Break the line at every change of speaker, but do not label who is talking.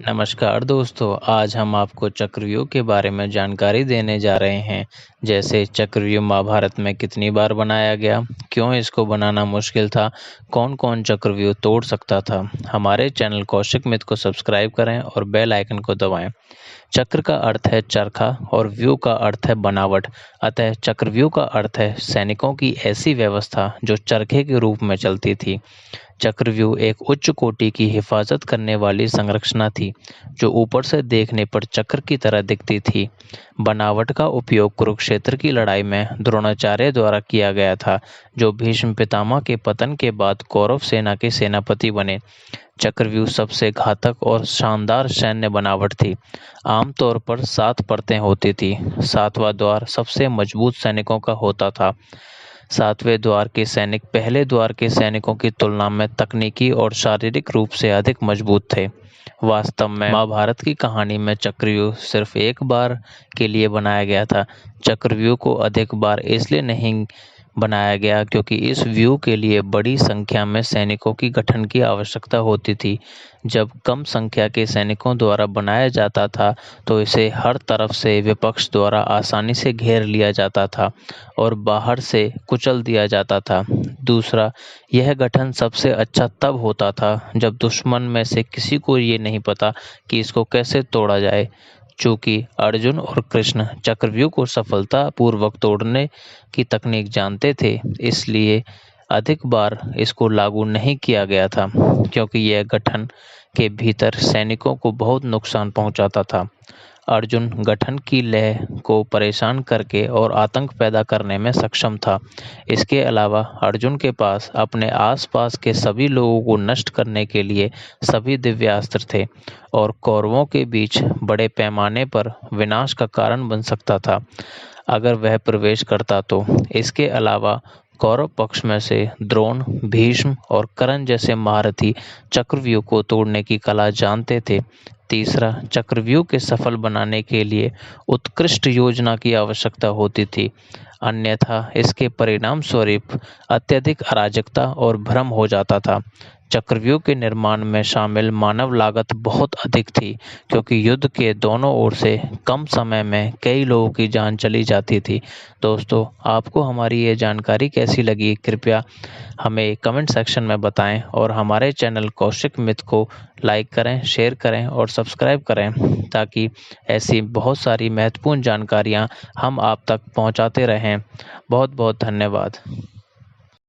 नमस्कार दोस्तों, आज हम आपको चक्रव्यूह के बारे में जानकारी देने जा रहे हैं। जैसे चक्रव्यूह महाभारत में कितनी बार बनाया गया, क्यों इसको बनाना मुश्किल था, कौन-कौन चक्रव्यूह तोड़ सकता था। हमारे चैनल कौशिक मित्र को सब्सक्राइब करें और बेल आइकन को दबाएं। चक्र का अर्थ है चरखा और व्यूह का अर्थ है बनावट। अतः चक्रव्यूह का अर्थ है सैनिकों की ऐसी व्यवस्था जो चरखे के रूप में चलती थी। चक्रव्यूह एक उच्च कोटि की हिफाजत करने वाली संरचना थी, जो ऊपर से देखने पर चक्र की तरह दिखती थी। बनावट का उपयोग कुरुक्षेत्र की लड़ाई में द्रोणाचार्य द्वारा किया गया था, जो भीष्म पितामह के पतन के बाद कौरव सेना के सेनापति बने। चक्रव्यूह सबसे घातक और शानदार सैन्य बनावट थी। आमतौर पर 7 परतें होती थी। 7वां द्वार सबसे मजबूत सैनिकों का होता था। 7वें द्वार के सैनिक पहले द्वार के सैनिकों की तुलना में तकनीकी और शारीरिक रूप से अधिक मजबूत थे। वास्तव में महाभारत की कहानी में चक्रव्यूह सिर्फ एक बार के लिए बनाया गया था। चक्रव्यूह को अधिक बार इसलिए नहीं बनाया गया क्योंकि इस व्यूह के लिए बड़ी संख्या में सैनिकों की गठन की आवश्यकता होती थी। जब कम संख्या के सैनिकों द्वारा बनाया जाता था तो इसे हर तरफ से विपक्ष द्वारा आसानी से घेर लिया जाता था और बाहर से कुचल दिया जाता था। दूसरा, यह गठन सबसे अच्छा तब होता था जब दुश्मन में से किसी को ये नहीं पता कि इसको कैसे तोड़ा जाए। चूंकि अर्जुन और कृष्ण चक्रव्यूह को सफलतापूर्वक तोड़ने की तकनीक जानते थे, इसलिए अधिक बार इसको लागू नहीं किया गया था, क्योंकि यह गठन के भीतर सैनिकों को बहुत नुकसान पहुंचाता था। अर्जुन गठन की लय को परेशान करके और आतंक पैदा करने में सक्षम था। इसके अलावा अर्जुन के पास अपने आसपास के सभी लोगों को नष्ट करने के लिए सभी दिव्यास्त्र थे और कौरवों के बीच बड़े पैमाने पर विनाश का कारण बन सकता था अगर वह प्रवेश करता तो। इसके अलावा कौरव पक्ष में से द्रोण, भीष्म और कर्ण जैसे महारथी चक्रव्यूह को तोड़ने की कला जानते थे। तीसरा, चक्रव्यूह के सफल बनाने के लिए उत्कृष्ट योजना की आवश्यकता होती थी, अन्यथा इसके परिणाम स्वरूप अत्यधिक अराजकता और भ्रम हो जाता था। चक्रव्यूह के निर्माण में शामिल मानव लागत बहुत अधिक थी, क्योंकि युद्ध के दोनों ओर से कम समय में कई लोगों की जान चली जाती थी। दोस्तों, आपको हमारी ये जानकारी कैसी लगी, कृपया हमें कमेंट सेक्शन में बताएं और हमारे चैनल कौशिक मित्र को लाइक करें, शेयर करें और सब्सक्राइब करें, ताकि ऐसी बहुत सारी महत्वपूर्ण जानकारियां हम आप तक पहुंचाते रहें। बहुत बहुत धन्यवाद।